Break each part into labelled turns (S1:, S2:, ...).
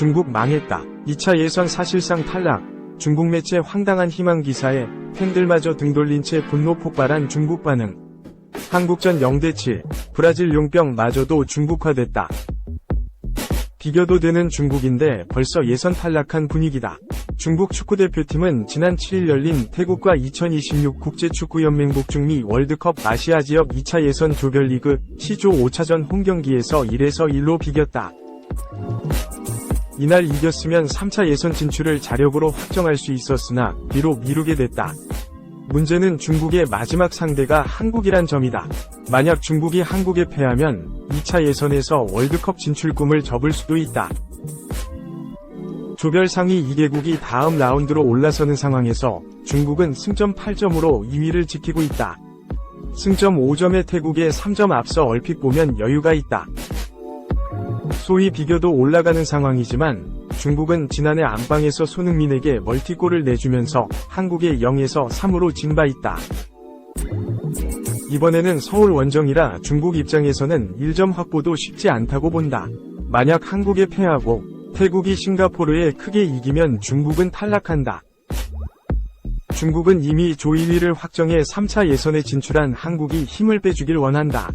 S1: 중국 망했다. 2차 예선 사실상 탈락. 중국 매체 황당한 희망 기사에 팬들마저 등 돌린 채 분노 폭발한 중국 반응. 한국전 0대7, 브라질 용병마저도 중국화됐다. 비교도 되는 중국인데 벌써 예선 탈락한 분위기다. 중국 축구대표팀은 지난 7일 열린 태국과 2026 국제축구연맹 북중미 월드컵 아시아 지역 2차 예선 조별리그 C조 5차전 홈경기에서 1-1로 비겼다. 이날 이겼으면 3차 예선 진출을 자력으로 확정할 수 있었으나 비록 미루게 됐다. 문제는 중국의 마지막 상대가 한국이란 점이다. 만약 중국이 한국에 패하면 2차 예선에서 월드컵 진출 꿈을 접을 수도 있다. 조별 상위 2개국이 다음 라운드로 올라서는 상황에서 중국은 승점 8점으로 2위를 지키고 있다. 승점 5점의 태국에 3점 앞서 얼핏 보면 여유가 있다. 소위 비교도 올라가는 상황이지만 중국은 지난해 안방에서 손흥민에게 멀티골을 내주면서 한국에 0-3으로 진 바 있다. 이번에는 서울 원정이라 중국 입장에서는 1점 확보도 쉽지 않다고 본다. 만약 한국에 패하고 태국이 싱가포르에 크게 이기면 중국은 탈락한다. 중국은 이미 조 1위를 확정해 3차 예선에 진출한 한국이 힘을 빼주길 원한다.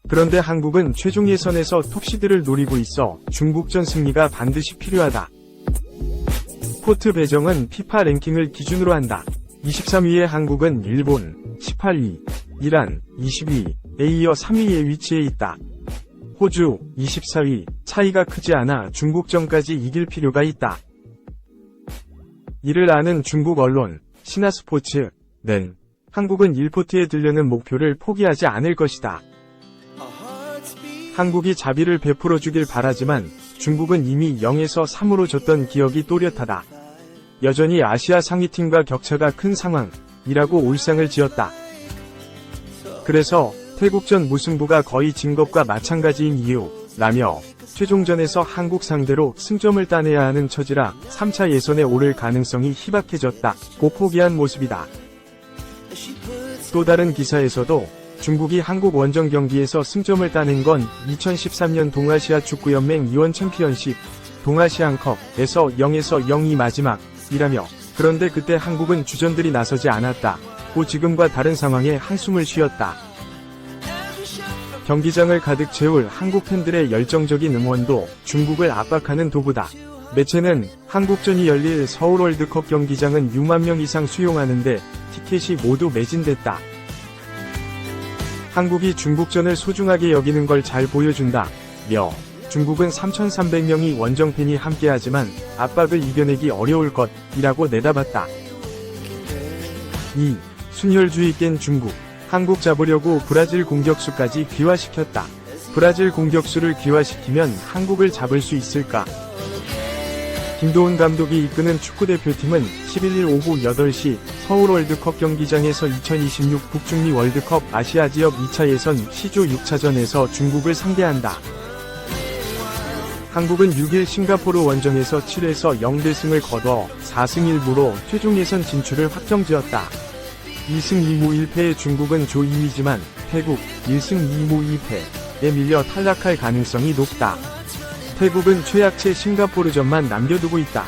S1: 그런데 한국은 최종 예선에서 톱시드를 노리고 있어 중국전 승리가 반드시 필요하다. 포트 배정은 피파 랭킹을 기준으로 한다. 23위의 한국은 일본, 18위, 이란, 20위에 이어 3위에 위치해 있다. 호주, 24위, 차이가 크지 않아 중국전까지 이길 필요가 있다. 이를 아는 중국 언론, 신화스포츠는 한국은 1포트에 들려는 목표를 포기하지 않을 것이다. 한국이 자비를 베풀어주길 바라지만 중국은 이미 0-3으로 졌던 기억이 또렷하다. 여전히 아시아 상위팀과 격차가 큰 상황이라고 울상을 지었다. 그래서 태국전 무승부가 거의 진 것과 마찬가지인 이유라며 최종전에서 한국 상대로 승점을 따내야 하는 처지라 3차 예선에 오를 가능성이 희박해졌다고 포기한 모습이다. 또 다른 기사에서도 중국이 한국 원정 경기에서 승점을 따낸 건 2013년 동아시아 축구연맹 이원 챔피언십, 동아시안컵에서 0-0이 마지막이라며, 그런데 그때 한국은 주전들이 나서지 않았다고 지금과 다른 상황에 한숨을 쉬었다. 경기장을 가득 채울 한국 팬들의 열정적인 응원도 중국을 압박하는 도구다. 매체는 한국전이 열릴 서울 월드컵 경기장은 6만 명 이상 수용하는데 티켓이 모두 매진됐다. 한국이 중국전을 소중하게 여기는 걸 잘 보여준다며 중국은 3,300명이 원정팬이 함께하지만 압박을 이겨내기 어려울 것이라고 내다봤다. 2. 순혈주의 깬 중국. 한국 잡으려고 브라질 공격수까지 귀화시켰다. 브라질 공격수를 귀화시키면 한국을 잡을 수 있을까? 김도훈 감독이 이끄는 축구대표팀은 11일 오후 8시 서울 월드컵 경기장에서 2026 북중미 월드컵 아시아 지역 2차 예선 C조 6차전에서 중국을 상대한다. 한국은 6일 싱가포르 원정에서 7-0 대승을 거둬 4승 1무로 최종 예선 진출을 확정지었다. 2승 2무 1패의 중국은 조 2위지만 태국 1승 2무 2패에 밀려 탈락할 가능성이 높다. 태국은 최약체 싱가포르전만 남겨두고 있다.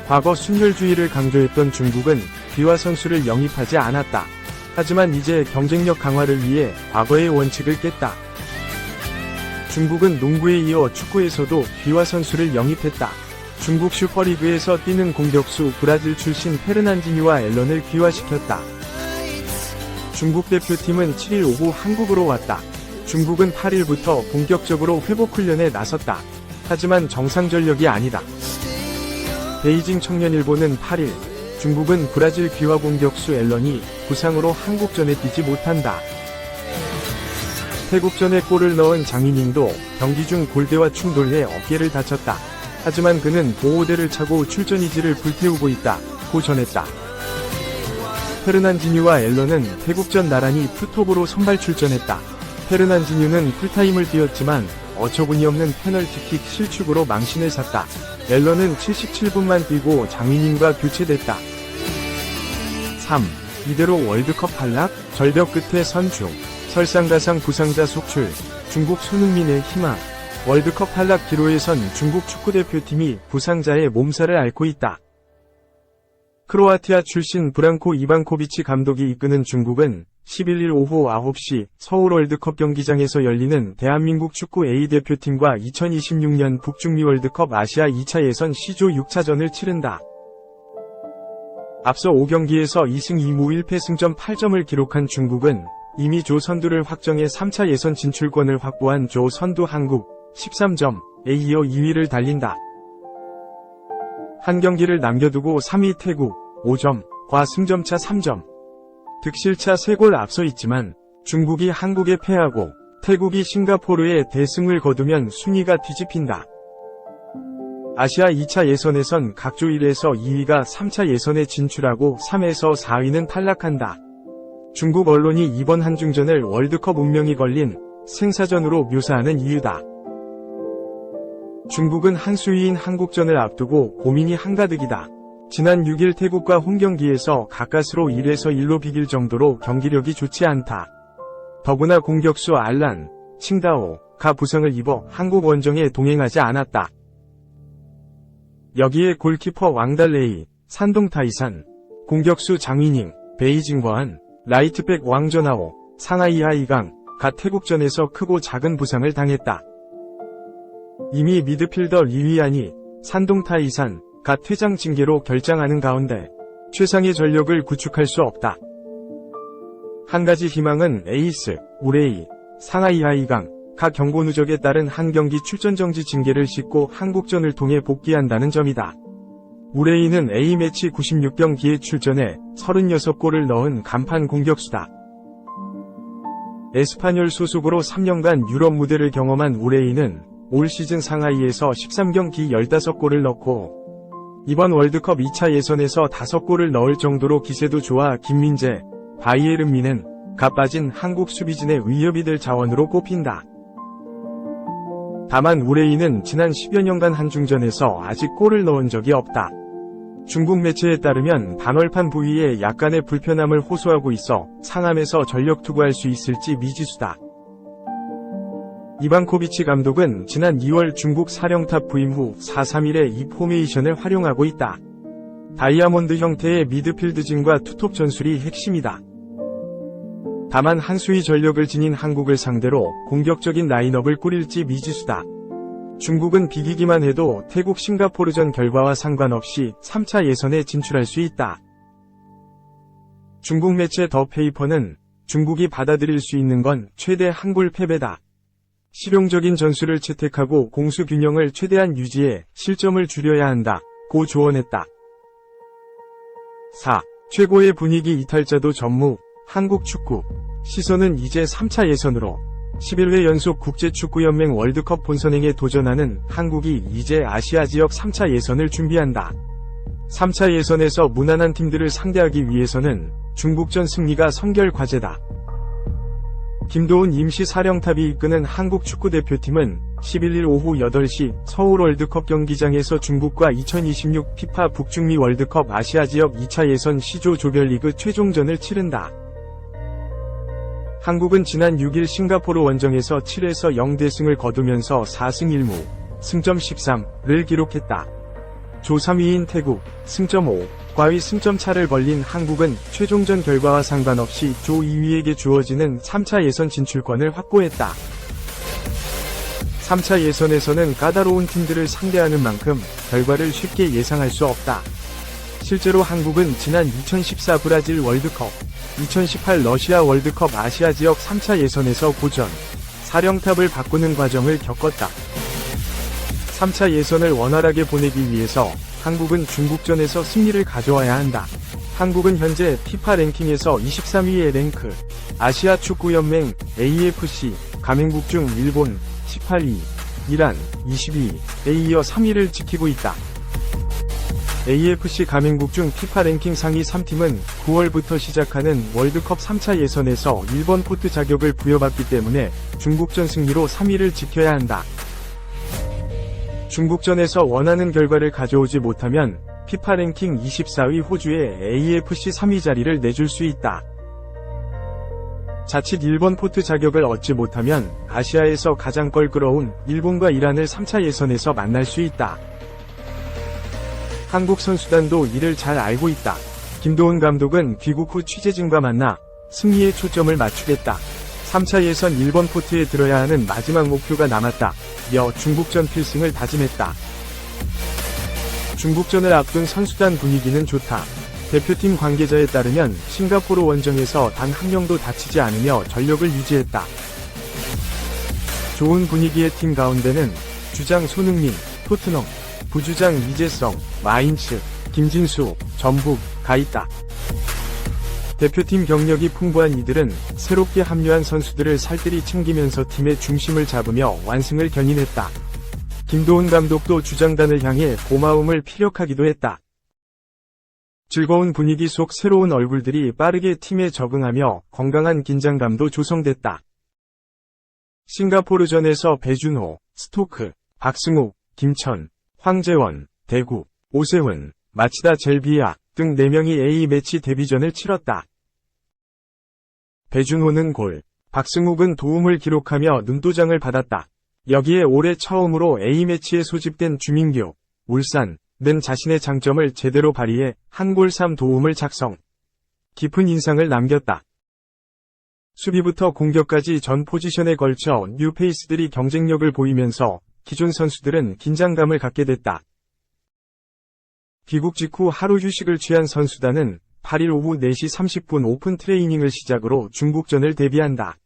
S1: 과거 순혈주의를 강조했던 중국은 귀화 선수를 영입하지 않았다. 하지만 이제 경쟁력 강화를 위해 과거의 원칙을 깼다. 중국은 농구에 이어 축구에서도 귀화 선수를 영입했다. 중국 슈퍼리그에서 뛰는 공격수 브라질 출신 페르난지뉴와 앨런을 귀화시켰다. 중국 대표팀은 7일 오후 한국으로 왔다. 중국은 8일부터 본격적으로 회복 훈련에 나섰다. 하지만 정상 전력이 아니다. 베이징 청년일보는 8일 중국은 브라질 귀화 공격수 앨런이 부상으로 한국전에 뛰지 못한다. 태국전에 골을 넣은 장희닝도 경기 중 골대와 충돌해 어깨를 다쳤다. 하지만 그는 보호대를 차고 출전 의지를 불태우고 있다고 전했다. 페르난지뉴와 앨런은 태국전 나란히 투톱으로 선발 출전했다. 페르난지뉴는 풀타임을 뛰었지만 어처구니없는 페널티킥 실축으로 망신을 샀다. 앨런은 77분만 뛰고 장희닝과 교체됐다. 3. 이대로 월드컵 탈락? 절벽 끝에 선중. 설상가상 부상자 속출. 중국 손흥민의 희망. 월드컵 탈락 기로에 선 중국 축구대표팀이 부상자의 몸살을 앓고 있다. 크로아티아 출신 브랑코 이반코비치 감독이 이끄는 중국은 11일 오후 9시 서울 월드컵 경기장에서 열리는 대한민국 축구 A대표팀과 2026년 북중미 월드컵 아시아 2차 예선 C조 6차전을 치른다. 앞서 5경기에서 2승 2무 1패 승점 8점을 기록한 중국은 이미 조 선두를 확정해 3차 예선 진출권을 확보한 조 선두 한국 13점에 이어 2위를 달린다. 한 경기를 남겨두고 3위 태국 5점과 승점차 3점. 득실차 3골 앞서 있지만 중국이 한국에 패하고 태국이 싱가포르에 대승을 거두면 순위가 뒤집힌다. 아시아 2차 예선에선 각조 1에서 2위가 3차 예선에 진출하고 3에서 4위는 탈락한다. 중국 언론이 이번 한중전을 월드컵 운명이 걸린 생사전으로 묘사하는 이유다. 중국은 한 수위인 한국전을 앞두고 고민이 한가득이다. 지난 6일 태국과 홈경기에서 가까스로 1에서 1로 비길 정도로 경기력이 좋지 않다. 더구나 공격수 알란, 칭다오가 부상을 입어 한국 원정에 동행하지 않았다. 여기에 골키퍼 왕달레이, 산동타이산, 공격수 장위닝, 베이징거한, 라이트백 왕전하오, 상하이 하이강가 태국전에서 크고 작은 부상을 당했다. 이미 미드필더 리위안이 산동타이산가 퇴장 징계로 결장하는 가운데 최상의 전력을 구축할 수 없다. 한 가지 희망은 에이스, 우레이, 상하이 하이강가 경고 누적에 따른 한 경기 출전 정지 징계를 싣고 한국전을 통해 복귀한다는 점이다. 우레이는 A매치 96경기에 출전해 36골을 넣은 간판 공격수다. 에스파뇰 소속으로 3년간 유럽 무대를 경험한 우레이는 올 시즌 상하이에서 13경기 15골을 넣고 이번 월드컵 2차 예선에서 5골을 넣을 정도로 기세도 좋아 김민재, 바이에른미는 가 빠진 한국 수비진의 위협이 될 자원으로 꼽힌다. 다만 우레이는 지난 10여 년간 한중전에서 아직 골을 넣은 적이 없다. 중국 매체에 따르면 반월판 부위에 약간의 불편함을 호소하고 있어 상암에서 전력 투구할 수 있을지 미지수다. 이반코비치 감독은 지난 2월 중국 사령탑 부임 후 4-3-1의 이 포메이션을 활용하고 있다. 다이아몬드 형태의 미드필드진과 투톱 전술이 핵심이다. 다만 한수위 전력을 지닌 한국을 상대로 공격적인 라인업을 꾸릴지 미지수다. 중국은 비기기만 해도 태국 싱가포르전 결과와 상관없이 3차 예선에 진출할 수 있다. 중국 매체 더 페이퍼는 중국이 받아들일 수 있는 건 최대 한 골 패배다. 실용적인 전술을 채택하고 공수 균형을 최대한 유지해 실점을 줄여야 한다고 조언했다. 4. 최고의 분위기 이탈자도 전무, 한국 축구. 시선은 이제 3차 예선으로 11회 연속 국제축구연맹 월드컵 본선행에 도전하는 한국이 이제 아시아 지역 3차 예선을 준비한다. 3차 예선에서 무난한 팀들을 상대하기 위해서는 중국전 승리가 선결 과제다. 김도훈 임시사령탑이 이끄는 한국 축구대표팀은 11일 오후 8시 서울 월드컵 경기장에서 중국과 2026 피파 북중미 월드컵 아시아 지역 2차 예선 C조 조별리그 최종전을 치른다. 한국은 지난 6일 싱가포르 원정에서 7에서 0대승을 거두면서 4승 1무, 승점 13를 기록했다. 조 3위인 태국, 승점 5, 과위 승점 차를 벌린 한국은 최종전 결과와 상관없이 조 2위에게 주어지는 3차 예선 진출권을 확보했다. 3차 예선에서는 까다로운 팀들을 상대하는 만큼 결과를 쉽게 예상할 수 없다. 실제로 한국은 지난 2014 브라질 월드컵, 2018 러시아 월드컵 아시아 지역 3차 예선에서 고전, 사령탑을 바꾸는 과정을 겪었다. 3차 예선을 원활하게 보내기 위해서 한국은 중국전에서 승리를 가져와야 한다. 한국은 현재 피파 랭킹에서 23위의 랭크, 아시아 축구연맹 AFC 가맹국 중 일본 18위, 이란 22위에 이어 3위를 지키고 있다. AFC 가맹국 중 피파 랭킹 상위 3팀은 9월부터 시작하는 월드컵 3차 예선에서 일본 포트 자격을 부여받기 때문에 중국전 승리로 3위를 지켜야 한다. 중국전에서 원하는 결과를 가져오지 못하면 피파 랭킹 24위 호주에 AFC 3위 자리를 내줄 수 있다. 자칫 일본 포트 자격을 얻지 못하면 아시아에서 가장 껄끄러운 일본과 이란을 3차 예선에서 만날 수 있다. 한국 선수단도 이를 잘 알고 있다. 김도훈 감독은 귀국 후 취재진과 만나 승리에 초점을 맞추겠다. 3차 예선 일본 포트에 들어야 하는 마지막 목표가 남았다. 며 중국전 필승을 다짐했다. 중국전을 앞둔 선수단 분위기는 좋다. 대표팀 관계자에 따르면 싱가포르 원정에서 단 한 명도 다치지 않으며 전력을 유지했다. 좋은 분위기의 팀 가운데는 주장 손흥민, 토트넘, 부주장 이재성, 마인츠, 김진수, 전북가 있다. 대표팀 경력이 풍부한 이들은 새롭게 합류한 선수들을 살뜰히 챙기면서 팀의 중심을 잡으며 완승을 견인했다. 김도훈 감독도 주장단을 향해 고마움을 피력하기도 했다. 즐거운 분위기 속 새로운 얼굴들이 빠르게 팀에 적응하며 건강한 긴장감도 조성됐다. 싱가포르전에서 배준호, 스토크, 박승욱, 김천, 황재원, 대구, 오세훈, 마치다 젤비아 등 4명이 A매치 데뷔전을 치렀다. 배준호는 골, 박승욱은 도움을 기록하며 눈도장을 받았다. 여기에 올해 처음으로 A매치에 소집된 주민규, 울산 는 자신의 장점을 제대로 발휘해 한 골 3도움을 작성. 깊은 인상을 남겼다. 수비부터 공격까지 전 포지션에 걸쳐 뉴페이스들이 경쟁력을 보이면서 기존 선수들은 긴장감을 갖게 됐다. 귀국 직후 하루 휴식을 취한 선수단은 8일 오후 4시 30분 오픈 트레이닝을 시작으로 중국전을 대비한다.